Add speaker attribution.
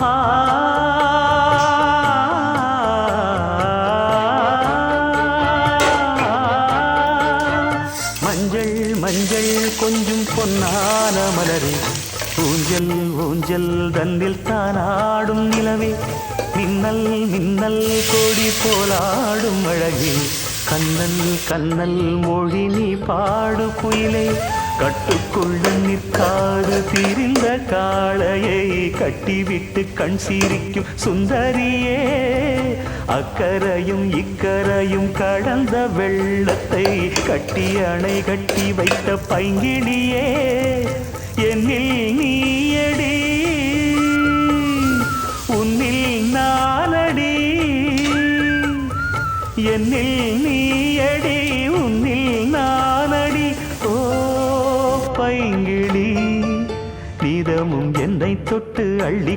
Speaker 1: ஆ மஞ்சள் மஞ்சள் கொஞ்சம் பொன்னான மலரே ஊஞ்சல் ஊஞ்சல் தன்னில் தானாடும் நிலவே மின்னல் மின்னல் கொடி போலாடும் அழகே கண்ணல் கண்ணல் மொழி நீ பாடு குயிலே கட்டுக்குள்ள நிற்காது திரிந்த காளையை கட்டிவிட்டு கண் சிரிக்கும் சுந்தரியே அக்கரையும் இக்கரையும் கடந்த வெள்ளத்தை கட்டி அணை கட்டி வைத்த பைங்கிளியே என்னில் நீயடி உன்னில் நானடி என்னில் நீயடி உன்னில் நானடி ஓ பைங்கிளி நீதமும் என்னை தொட்டு அள்ளி